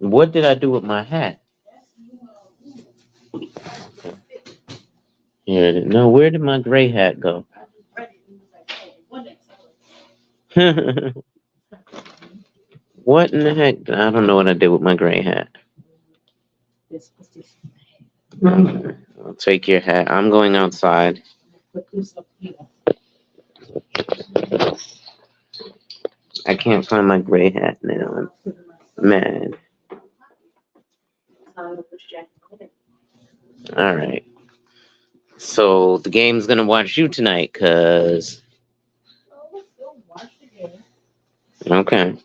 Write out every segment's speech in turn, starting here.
What did I do with my hat? Here it is. No, where did my gray hat go? What in the heck? I don't know what I did with my gray hat. I'll take your hat. I'm going outside. I can't find my gray hat now. I'm mad. All right. So the game's gonna watch you tonight, cause okay.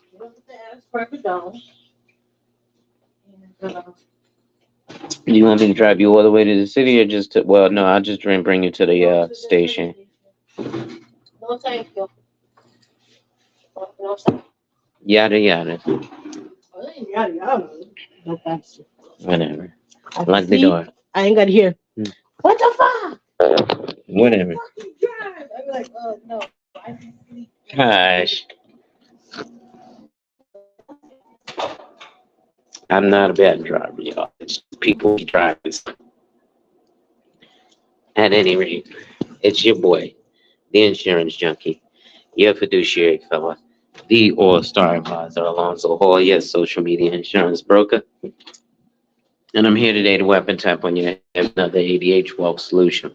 Do you want me to drive you all the way to the city, or just to, well, no, I'll just bring you to the station. Yada yada. Whatever. Lock the door. I ain't got to hear. What the fuck? Whatever. I'm like, no. Gosh. I'm not a bad driver, y'all. It's people driving. At any rate, it's your boy, the insurance junkie, your fiduciary fella, the all-star advisor, Alonzo Hall, your social media insurance broker. And I'm here today to weapon tap on you another ADH Wealth solution.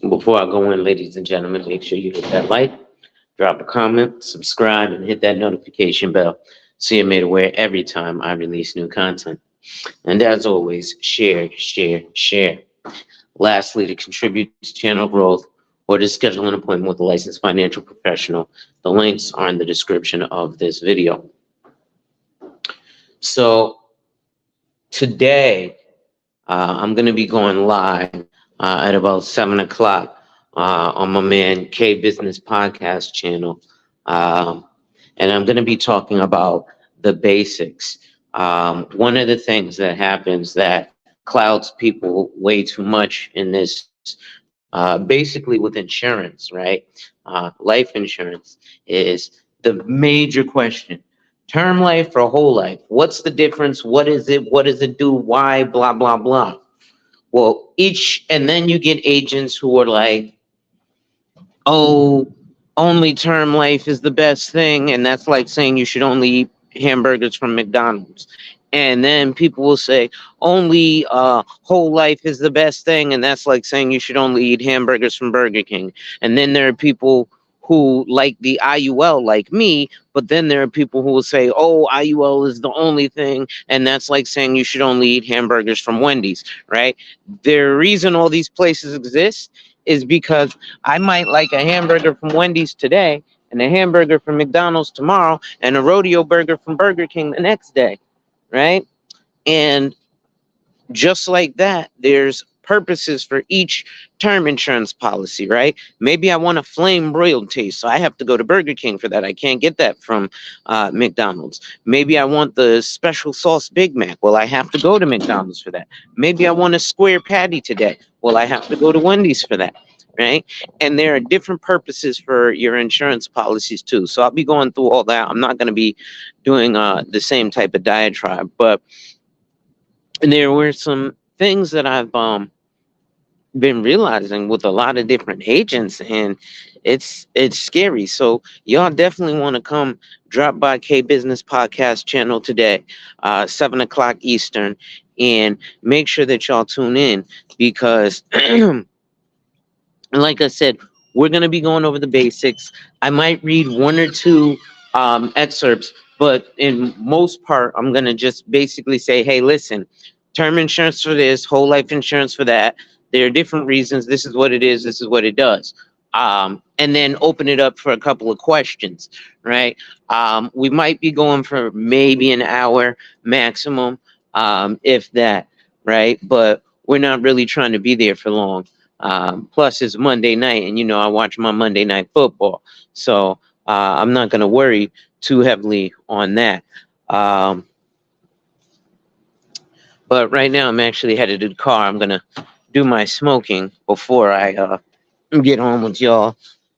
Before I go in, ladies and gentlemen, make sure you hit that like, drop a comment, subscribe, and hit that notification bell so you're made aware every time I release new content. And as always, share, share, share. Lastly, to contribute to channel growth or to schedule an appointment with a licensed financial professional, the links are in the description of this video. So today, I'm going to be going live at about 7 o'clock on my man K Business Podcast channel. And I'm going to be talking about the basics. One of the things that happens that clouds people way too much in this, basically with insurance, right? Life insurance is the major question. Term life or whole life? What's the difference? What is it? What does it do? Why? Blah, blah, blah. Well, and then you get agents who are like, oh, only term life is the best thing. And that's like saying you should only eat hamburgers from McDonald's. And then people will say only whole life is the best thing. And that's like saying you should only eat hamburgers from Burger King. And then there are people who like the IUL like me, but then there are people who will say, oh, IUL is the only thing. And that's like saying you should only eat hamburgers from Wendy's, right? The reason all these places exist is because I might like a hamburger from Wendy's today and a hamburger from McDonald's tomorrow and a rodeo burger from Burger King the next day, right? And just like that, there's purposes for each term insurance policy, right? Maybe I want a flame broiled taste, so I have to go to Burger King for that. I can't get that from McDonald's. Maybe I want the special sauce Big Mac. Well, I have to go to McDonald's for that. Maybe I want a square patty today. Well, I have to go to Wendy's for that, right? And there are different purposes for your insurance policies too. So I'll be going through all that. I'm not going to be doing the same type of diatribe, but there were some things that I've been realizing with a lot of different agents, and it's scary. So y'all definitely want to come drop by K Business Podcast channel today, 7 o'clock Eastern, and make sure that y'all tune in because like I said, we're going to be going over the basics. I might read one or two excerpts, but in most part, I'm going to just basically say, hey, listen, term insurance for this, whole life insurance for that. There are different reasons. This is what it is. This is what it does. And then open it up for a couple of questions, right? We might be going for maybe an hour maximum, if that, right? But we're not really trying to be there for long. Plus, it's Monday night, and I watch my Monday Night Football. So I'm not going to worry too heavily on that. But right now, I'm actually headed to the car. I'm going to do my smoking before I get home with y'all.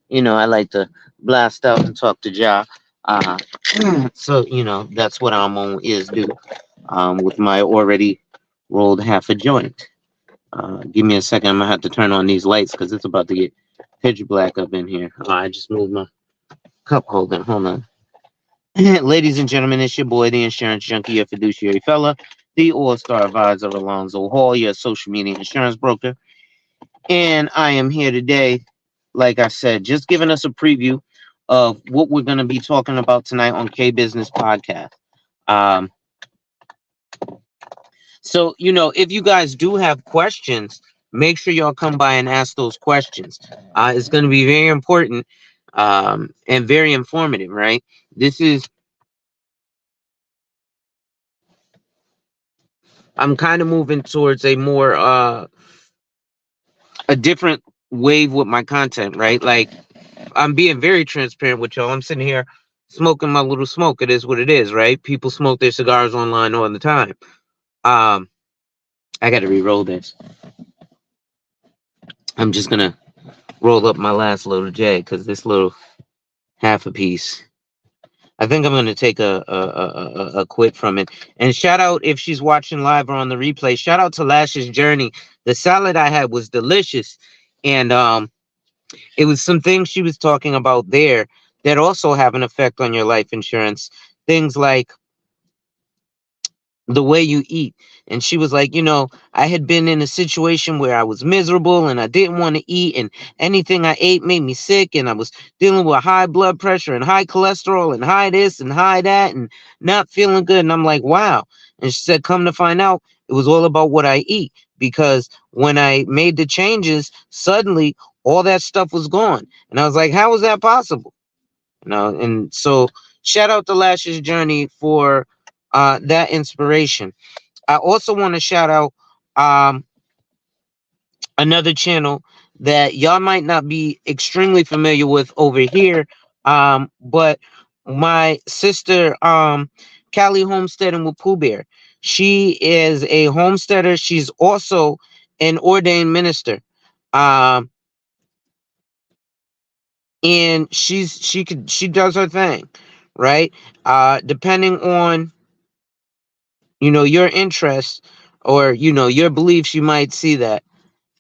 I like to blast out and talk to Ja Uh, so, that's what I'm on is do with my already rolled half a joint. Give me a second. I'm going to have to turn on these lights because it's about to get pitch black up in here. I just moved my cup holder. Hold on. Ladies and gentlemen, it's your boy, the insurance junkie, your fiduciary fella, the all-star advisor Alonzo Hall, your social media insurance broker. And I am here today, like I said, just giving us a preview of what we're going to be talking about tonight on K Business Podcast. Um, so, if you guys do have questions, make sure y'all come by and ask those questions. It's going to be very important and very informative, right? I'm kind of moving towards a different wave with my content, right? Like, I'm being very transparent with y'all. I'm sitting here smoking my little smoke. It is what it is, right? People smoke their cigars online all the time. I got to re-roll this. I'm just gonna roll up my last little J because this little half a piece. I think I'm gonna take a quit from it. And shout out if she's watching live or on the replay. Shout out to Lash's Journey. The salad I had was delicious, and it was some things she was talking about there that also have an effect on your life insurance. Things like the way you eat. And she was like, I had been in a situation where I was miserable and I didn't want to eat, and anything I ate made me sick, and I was dealing with high blood pressure and high cholesterol and high this and high that and not feeling good. And I'm like, wow. And she said, come to find out, it was all about what I eat, because when I made the changes, suddenly all that stuff was gone. And I was like, how was that possible? And so shout out to Lash's Journey for that inspiration. I also want to shout out another channel that y'all might not be extremely familiar with over here, but my sister, Callie Homesteading with Pooh Bear. She is a homesteader. She's also an ordained minister. Um, and she does her thing, right? Depending on your interests or your beliefs, you might see that.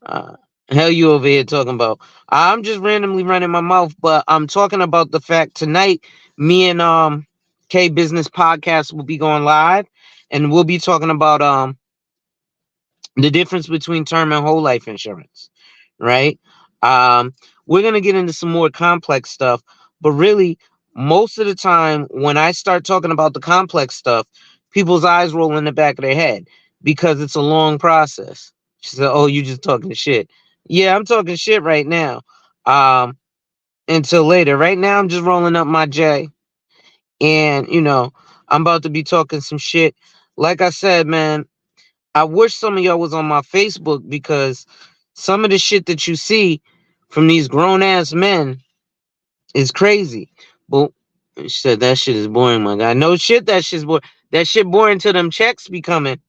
uh hell, you over here talking about, I'm just randomly running my mouth, but I'm talking about the fact tonight me and K Business Podcast will be going live, and we'll be talking about the difference between term and whole life insurance, right? Um, we're gonna get into some more complex stuff, but really, most of the time when I start talking about the complex stuff, people's eyes roll in the back of their head because it's a long process. She said, "Oh, you just talking shit." Yeah, I'm talking shit right now. Until later. Right now, I'm just rolling up my J, and I'm about to be talking some shit. Like I said, man, I wish some of y'all was on my Facebook, because some of the shit that you see from these grown ass men is crazy. But she said that shit is boring, my guy. No shit, that shit's boring. That shit boring till them checks be coming.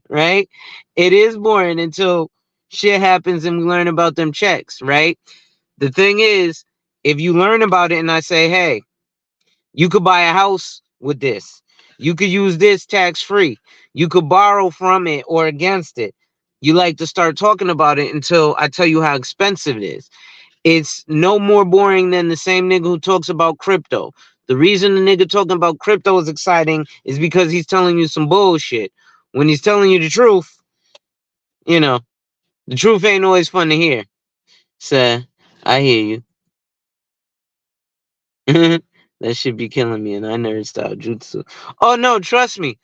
Right? It is boring until shit happens and we learn about them checks, right? The thing is, if you learn about it and I say, hey, you could buy a house with this. You could use this tax free. You could borrow from it or against it. You like to start talking about it until I tell you how expensive it is. It's no more boring than the same nigga who talks about crypto. The reason the nigga talking about crypto is exciting is because he's telling you some bullshit. When he's telling you the truth, the truth ain't always fun to hear. So, I hear you. That should be killing me, and I never stopped jutsu. Oh no, trust me.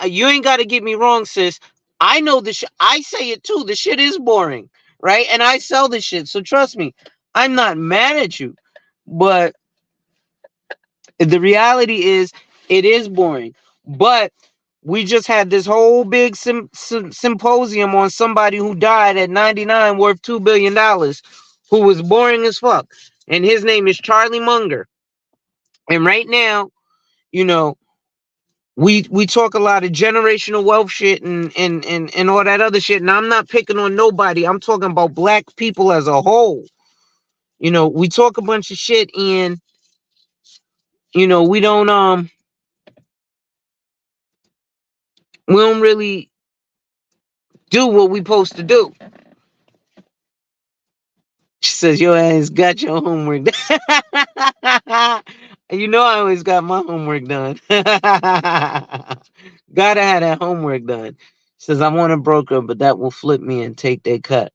You ain't got to get me wrong, sis. I know the shit. I say it too. The shit is boring, right? And I sell the shit, so trust me. I'm not mad at you, but the reality is, it is boring. But we just had this whole big symposium on somebody who died at 99, worth $2 billion, who was boring as fuck, and his name is Charlie Munger. And right now, you know, we talk a lot of generational wealth shit and all that other shit. And I'm not picking on nobody. I'm talking about black people as a whole. we talk a bunch of shit, and we don't really do what we supposed to do. She says your ass got your homework done. I always got my homework done. Gotta have that homework done. She says I want a broker, but that will flip me and take their cut.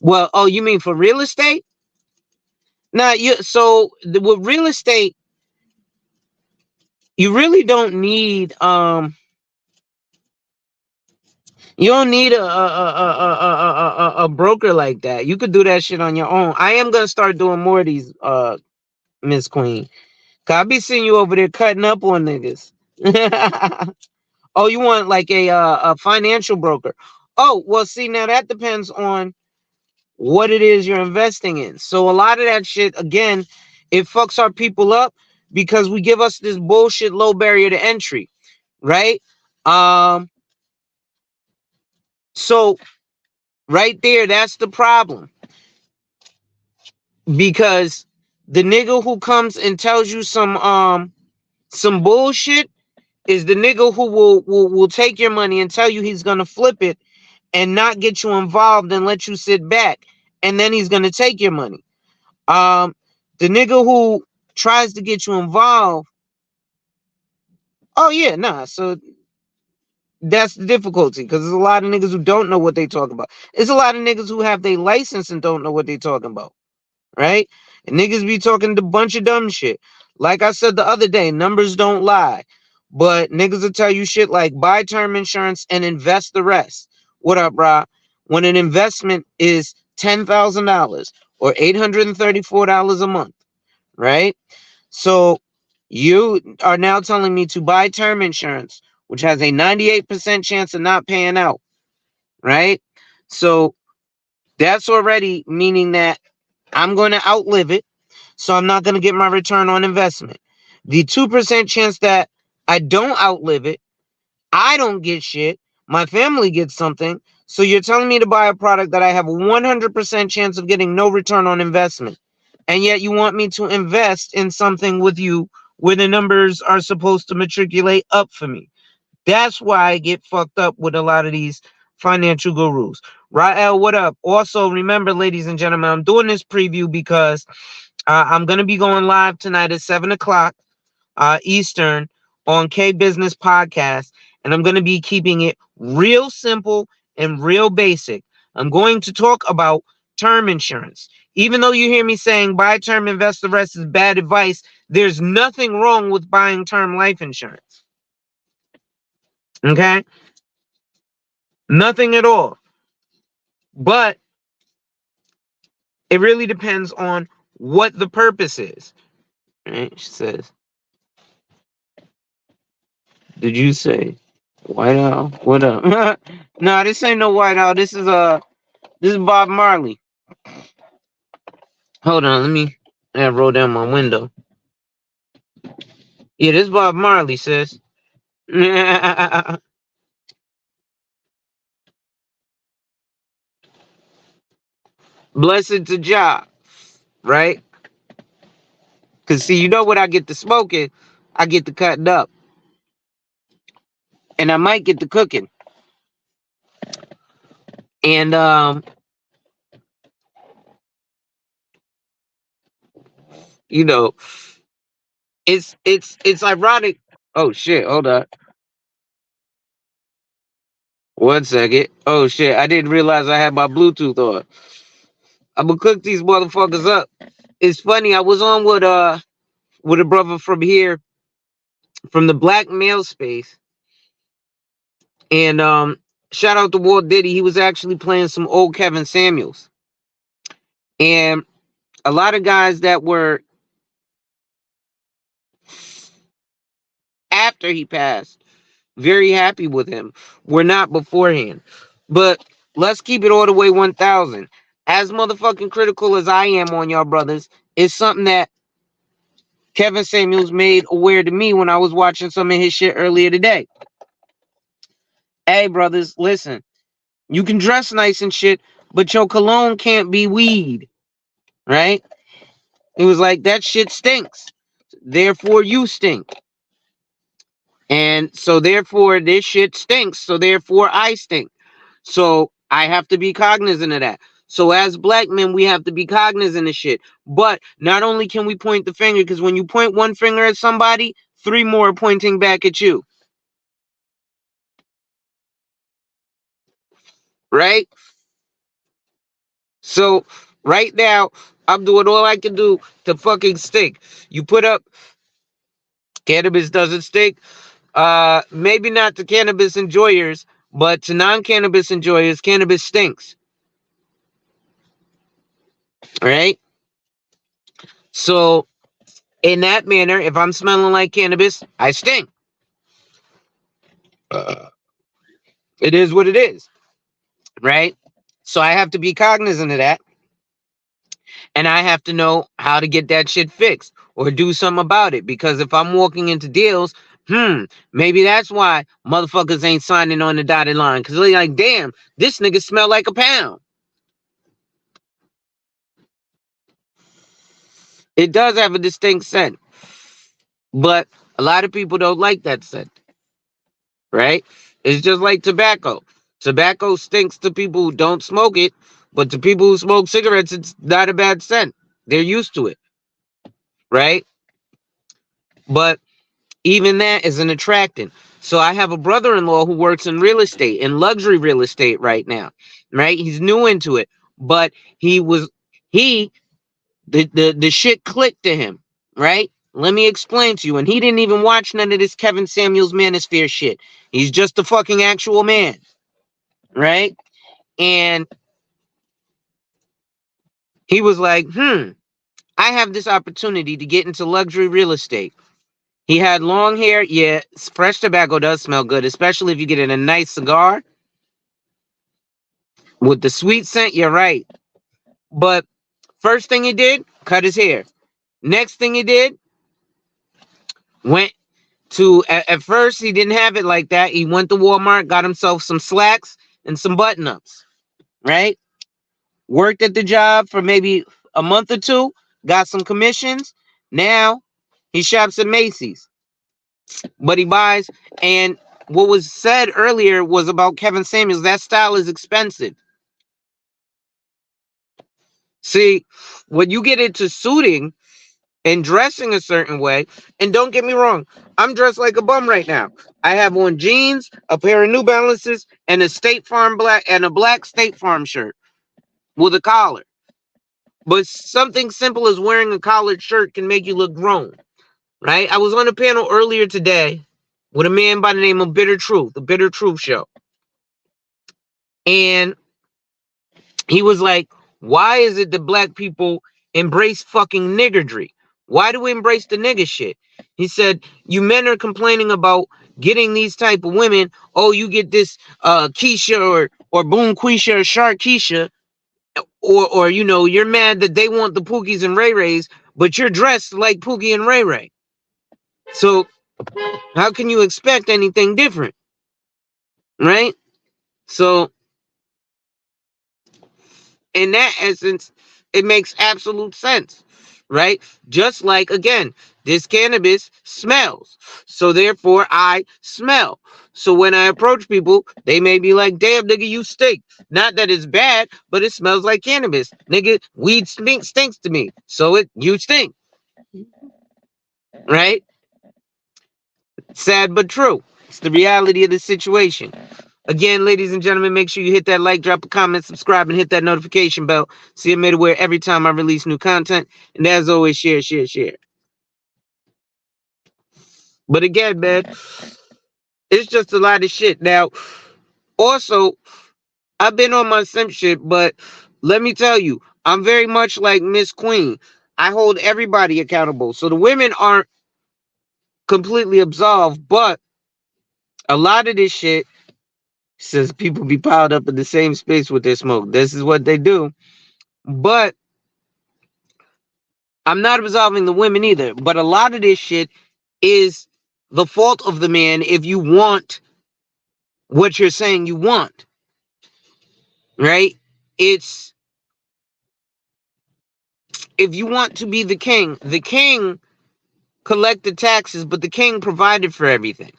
Well, oh, you mean for real estate? Now, with real estate, you really don't need you don't need a broker like that. You could do that shit on your own. I am gonna start doing more of these, Miss Queen. Cause I be seeing you over there cutting up on niggas. Oh, you want like a financial broker? Oh, well, see, now that depends on what it is you're investing in. So a lot of that shit, again, it fucks our people up because we give us this bullshit low barrier to entry, right? So right there, that's the problem. Because the nigga who comes and tells you some bullshit is the nigga who will take your money and tell you he's gonna flip it and not get you involved and let you sit back, and then he's gonna take your money. Um, the nigga who tries to get you involved, oh yeah, nah. So that's the difficulty because there's a lot of niggas who don't know what they talking about. There's a lot of niggas who have their license and don't know what they talking about, right? And niggas be talking a bunch of dumb shit. Like I said the other day, numbers don't lie. But niggas will tell you shit like buy term insurance and invest the rest. What up, brah? When an investment is $10,000 or $834 a month, right? So you are now telling me to buy term insurance, which has a 98% chance of not paying out, right? So that's already meaning that I'm going to outlive it. So I'm not going to get my return on investment. The 2% chance that I don't outlive it, I don't get shit. My family gets something. So you're telling me to buy a product that I have a 100% chance of getting no return on investment. And yet you want me to invest in something with you where the numbers are supposed to matriculate up for me. That's why I get fucked up with a lot of these financial gurus. Rael, what up? Also, remember, ladies and gentlemen, I'm doing this preview because I'm going to be going live tonight at 7 o'clock Eastern on K Business Podcast. And I'm going to be keeping it real simple and real basic. I'm going to talk about term insurance. Even though you hear me saying buy term, invest the rest is bad advice, there's nothing wrong with buying term life insurance. Okay? Nothing at all. But it really depends on what the purpose is. Right? She says, did you say White Owl? What up? No, this ain't no White Owl. This is Bob Marley. Hold on, let me roll down my window. Yeah, this is Bob Marley, sis. Blessed to Jah, right? Cause see, what I get to smoking, I get to cutting up. And I might get to cooking. And you know, it's ironic. Oh shit, hold on. 1 second. Oh shit, I didn't realize I had my Bluetooth on. I'm gonna cook these motherfuckers up. It's funny, I was on with a brother from here, from the black male space. And shout out to Walt Diddy. He was actually playing some old Kevin Samuels. And a lot of guys that were after he passed, very happy with him, were not beforehand. But let's keep it all the way 1,000. As motherfucking critical as I am on y'all brothers, it's something that Kevin Samuels made aware to me when I was watching some of his shit earlier today. Hey, brothers, listen. You can dress nice and shit, but your cologne can't be weed, right? He was like, that shit stinks. Therefore, you stink. And so, therefore, this shit stinks. So, therefore, I stink. So, I have to be cognizant of that. So, as black men, we have to be cognizant of shit. But not only can we point the finger, because when you point one finger at somebody, three more are pointing back at you. Right? So, right now, I'm doing all I can do to fucking stink. You put up cannabis doesn't stink. Maybe not to cannabis enjoyers, but to non-cannabis enjoyers, cannabis stinks. Right? So, in that manner, if I'm smelling like cannabis, I stink. It is what it is. Right? So, I have to be cognizant of that. And I have to know how to get that shit fixed or do something about it. Because if I'm walking into deals, maybe that's why motherfuckers ain't signing on the dotted line. Because they're like, damn, this nigga smell like a pound. It does have a distinct scent. But a lot of people don't like that scent. Right? It's just like tobacco. Tobacco stinks to people who don't smoke it. But to people who smoke cigarettes, it's not a bad scent. They're used to it. Right? But even that is an attractant. So I have a brother-in-law who works in real estate, in luxury real estate right now. Right? He's new into it. But he the shit clicked to him. Right? Let me explain to you. And he didn't even watch none of this Kevin Samuels Manosphere shit. He's just a fucking actual man. Right? And he was like, I have this opportunity to get into luxury real estate. He had long hair. Yeah, fresh tobacco does smell good, especially if you get in a nice cigar. With the sweet scent, you're right. But first thing he did, cut his hair. Next thing he did, went to, at first he didn't have it like that. He went to Walmart, got himself some slacks and some button ups, right? Worked at the job for maybe a month or two, got some commissions. Now he shops at Macy's, but he buys. And what was said earlier was about Kevin Samuels. That style is expensive. See, when you get into suiting and dressing a certain way, and don't get me wrong, I'm dressed like a bum right now. I have on jeans, a pair of New Balances, and a State Farm black State Farm shirt with a collar. But something simple as wearing a collared shirt can make you look grown, right? I was on a panel earlier today with a man by the name of Bitter Truth, the Bitter Truth Show. And he was like, why is it that black people embrace fucking niggardry? Why do we embrace the nigger shit? He said, you men are complaining about getting these type of women. Oh, you get this Keisha or Boom Quisha or Shark Keisha. Or you're mad that they want the Pookies and Ray Rays, but you're dressed like Pookie and Ray Ray. So how can you expect anything different? Right? So in that essence, it makes absolute sense, right? Just like, again, this cannabis smells. So therefore, I smell. So when I approach people, they may be like, damn, nigga, you stink. Not that it's bad, but it smells like cannabis. Nigga, weed stinks to me. So you stink. Right? Sad but true. It's the reality of the situation. Again, ladies and gentlemen, make sure you hit that like, drop a comment, subscribe, and hit that notification bell so you're made aware every time I release new content. And as always, share, share, share. But again, man, it's just a lot of shit. Now, also, I've been on my simp shit, but let me tell you, I'm very much like Miss Queen. I hold everybody accountable. So the women aren't completely absolved, but a lot of this shit says people be piled up in the same space with their smoke. This is what they do. But I'm not absolving the women either. But a lot of this shit is the fault of the man if you want what you're saying you want. Right? It's if you want to be the king collected taxes, but the king provided for everything.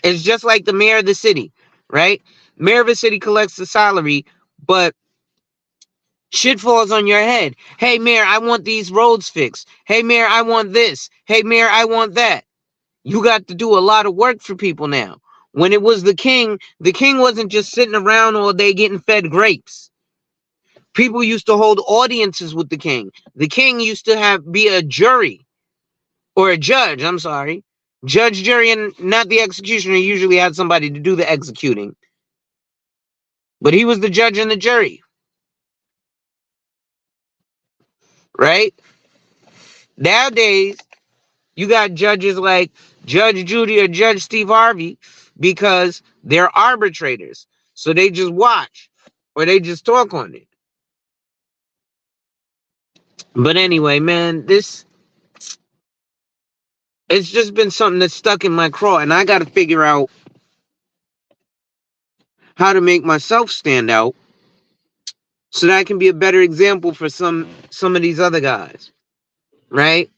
It's just like the mayor of the city, right? Mayor of the city collects the salary, but shit falls on your head. Hey, mayor, I want these roads fixed. Hey, mayor, I want this. Hey, mayor, I want that. You got to do a lot of work for people now. When it was the king wasn't just sitting around all day getting fed grapes. People used to hold audiences with the king. The king used to be a jury or a judge, I'm sorry. Judge, jury, and not the executioner. Usually had somebody to do the executing. But he was the judge and the jury, right? Nowadays, you got judges like Judge Judy or Judge Steve Harvey because they're arbitrators. So they just watch or they just talk on it. But anyway, man, it's just been something that's stuck in my craw, and I got to figure out how to make myself stand out so that I can be a better example for some of these other guys, right?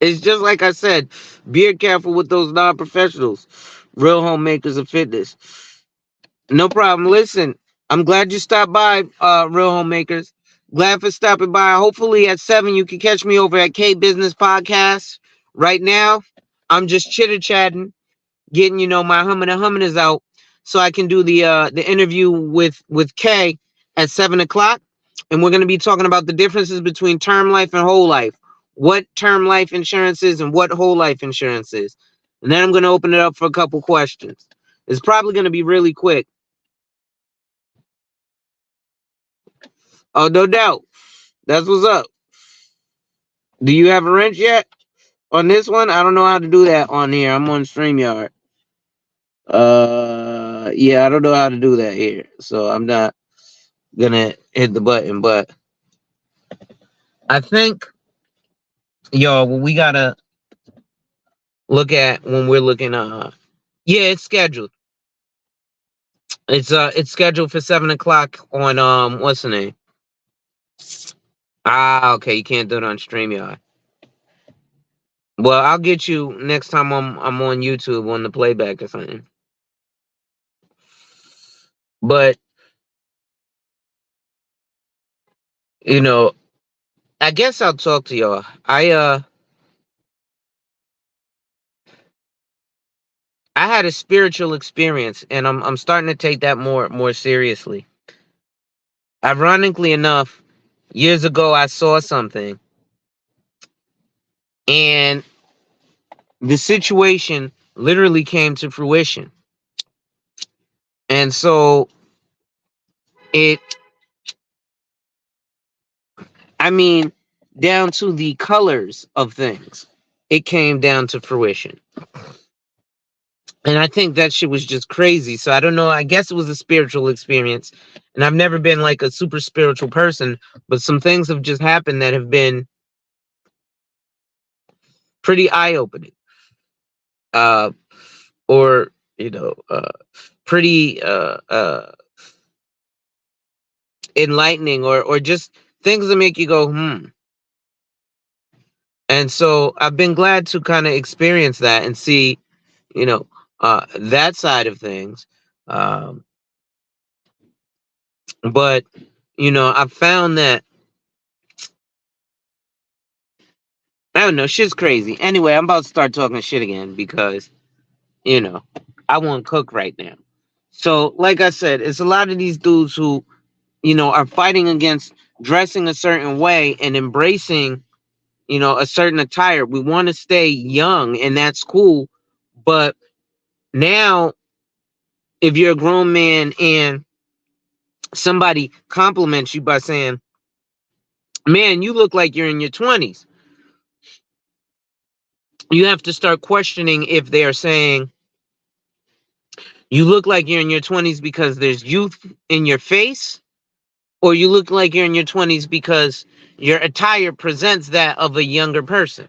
It's just like I said, be careful with those non-professionals, real homemakers of fitness. No problem. Listen, I'm glad you stopped by, real homemakers. Glad for stopping by. Hopefully at 7 you can catch me over at K Business Podcast. Right now, I'm just chitter-chatting, getting, my humming is out so I can do the interview with Kay at 7 o'clock. And we're going to be talking about the differences between term life and whole life, what term life insurance is and what whole life insurance is. And then I'm going to open it up for a couple questions. It's probably going to be really quick. Oh, no doubt. That's what's up. Do you have a wrench yet on this one? I don't know how to do that on here. I'm on StreamYard. Yeah, I don't know how to do that here, so I'm not gonna hit the button. But I think, what we gotta look at when we're looking, yeah, it's scheduled. It's scheduled for 7 o'clock on what's the name? Ah, okay, you can't do it on StreamYard. Well, I'll get you next time I'm on YouTube on the playback or something. But I guess I'll talk to y'all. I had a spiritual experience, and I'm starting to take that more seriously. Ironically enough, years ago I saw something, and the situation literally came to fruition. And so I mean, down to the colors of things, it came down to fruition. And I think that shit was just crazy. So I don't know. I guess it was a spiritual experience. And I've never been like a super spiritual person, but some things have just happened that have been pretty eye-opening. Or, pretty enlightening, or just things that make you go, And so I've been glad to kind of experience that and see, that side of things. But, I've found that, I don't know, shit's crazy. Anyway, I'm about to start talking shit again because, I won't cook right now. So, like I said, it's a lot of these dudes who, are fighting against dressing a certain way and embracing, a certain attire. We want to stay young, and that's cool. But now, if you're a grown man and somebody compliments you by saying, man, you look like you're in your 20s, you have to start questioning if they're saying, you look like you're in your 20s because there's youth in your face, or you look like you're in your 20s because your attire presents that of a younger person.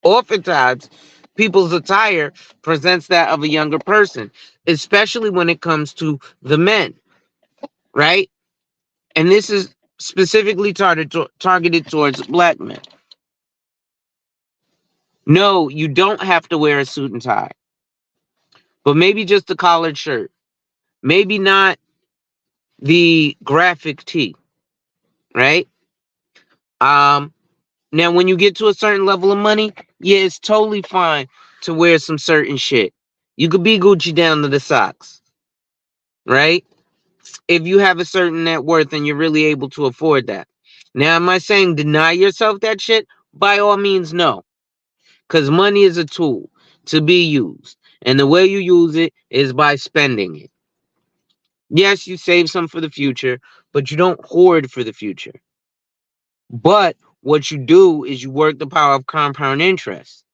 Oftentimes, people's attire presents that of a younger person, especially when it comes to the men, right? And this is specifically targeted towards black men. No, you don't have to wear a suit and tie, but maybe just a collared shirt. Maybe not the graphic tee, right? Um, Now when you get to a certain level of money, yeah, it's totally fine to wear some certain shit. You could be Gucci down to the socks, right? If you have a certain net worth and you're really able to afford that. Now, am I saying deny yourself that shit? By all means, no. Because money is a tool to be used. And the way you use it is by spending it. Yes, you save some for the future, but you don't hoard for the future. But what you do is you work the power of compound interest.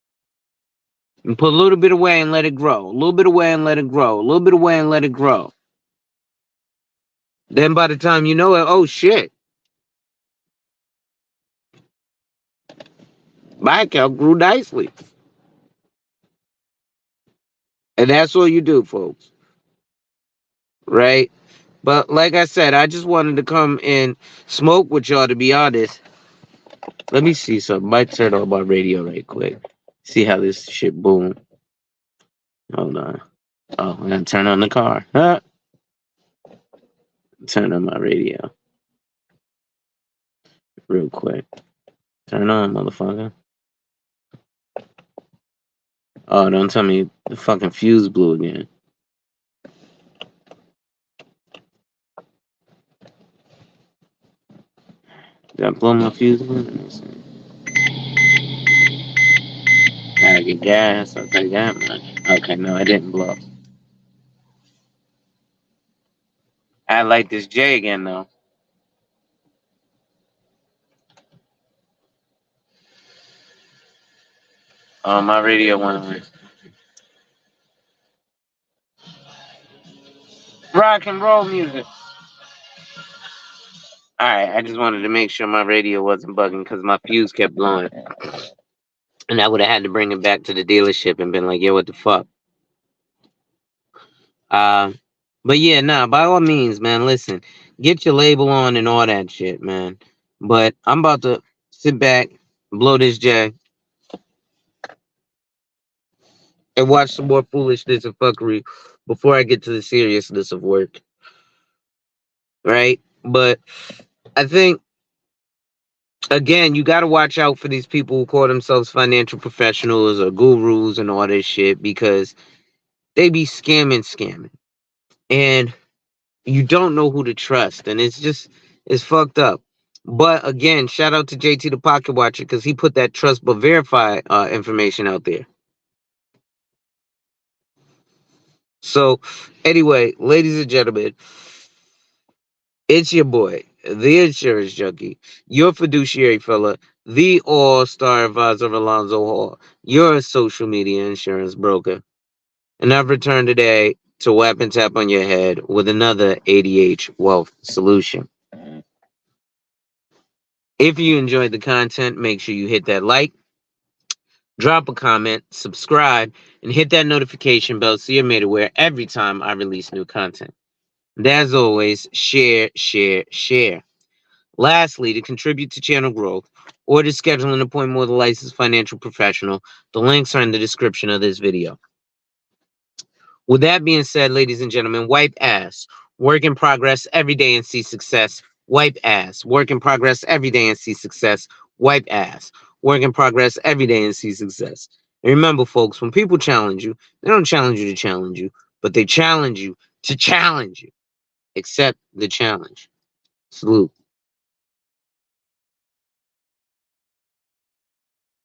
And put a little bit away and let it grow. A little bit away and let it grow. A little bit away and let it grow. Then by the time you know it, oh shit, my account grew nicely. And that's what you do, folks. Right? But like I said, I just wanted to come and smoke with y'all, to be honest. Let me see something. Might turn on my radio right quick. See how this shit boom. Hold on. Oh, I gotta turn on the car. Huh? Turn on my radio. Real quick. Turn on, motherfucker. Oh, don't tell me the fucking fuse blew again. Did I blow my fuse again? Let me see. Gotta get gas. I'll take that much. Okay, no, it didn't blow. I like this J again, though. Oh, my radio went away. Rock and roll music. Alright, I just wanted to make sure my radio wasn't bugging because my fuse kept blowing. And I would have had to bring it back to the dealership and been like, yo, what the fuck? Uh, but yeah, nah, by all means, man, listen, get your label on and all that shit, man. But I'm about to sit back, blow this J, and watch some more foolishness and fuckery before I get to the seriousness of work. Right? But I think, again, you got to watch out for these people who call themselves financial professionals or gurus and all this shit because they be scamming. And you don't know who to trust. And it's fucked up. But again, shout out to JT the Pocket Watcher because he put that trust but verify information out there. So, anyway, ladies and gentlemen, it's your boy, the insurance junkie, your fiduciary fella, the all-star advisor Alonzo Hall, your social media insurance broker. And I've returned today to whap and tap on your head with another ADH wealth solution. If you enjoyed the content, make sure you hit that like, drop a comment, subscribe, and hit that notification bell so you're made aware every time I release new content. And as always, share, share, share. Lastly, to contribute to channel growth or to schedule an appointment with a licensed financial professional, the links are in the description of this video. With that being said, ladies and gentlemen, wipe ass. Work in progress every day and see success. Wipe ass. Work in progress every day and see success. Wipe ass. Work in progress every day and see success. And remember, folks, when people challenge you, they don't challenge you to challenge you, but they challenge you to challenge you. Accept the challenge. Salute.